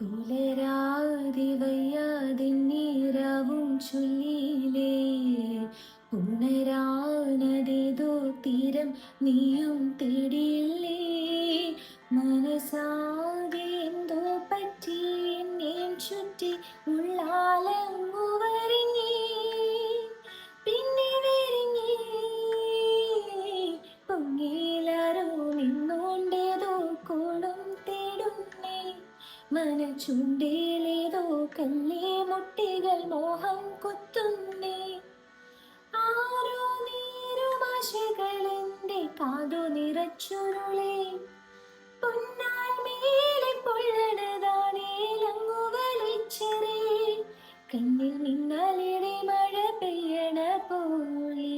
പുലരാതെ വയ്യാതെ നീരാവും ചൊല്ലിയിലേ ഉണരാനതേതോ തീരം നീയും തേടിയില്ലേ മനസാകെ എന്തോ പറ്റി എന്നെയും ചുറ്റി ഉള്ളാലങ്ങു വരിഞ്ഞേ പിന്നെ വിരിഞ്ഞേ പൊങ്ങിയിലാരോ നിന്നോണ്ടേതോ കോളും തേടുന്നേ മനച്ചുണ്ടേലേതോ കല്ലേ മുട്ടികൾ മോഹം കുത്തുന്നേ ആരോ നീരുമാശകളെന്റെ കാതു നിറച്ചുരുളേ പൊന്നാൽ മേലെ പൊള്ളണതാണേലങ്ങു വലിച്ചെറേ കണ്ണിൽ മിന്നലിടെ മഴ പെയ്യണ പോലെ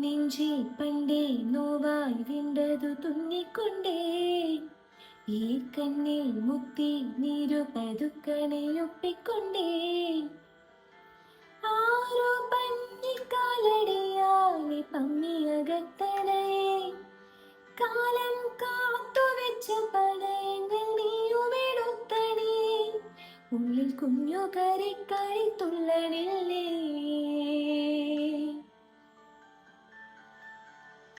നെഞ്ചിൽ പണ്ടേ നോവായി വിണ്ടതു തുന്നിക്കൊണ്ടേ ഈ കണ്ണിൽ മുത്തി നീരു പതുക്കണയൊപ്പിക്കൊണ്ടേ ആരോ പഞ്ഞിക്കാലടിയാളി പമ്മിയകത്തണേ കാലം കാത്തുവെച്ച പണയങ്ങൾ നീയുമെടുത്തണേ ഉള്ളിൽ കുഞ്ഞു കരക്കരി തുള്ളണില്ലേ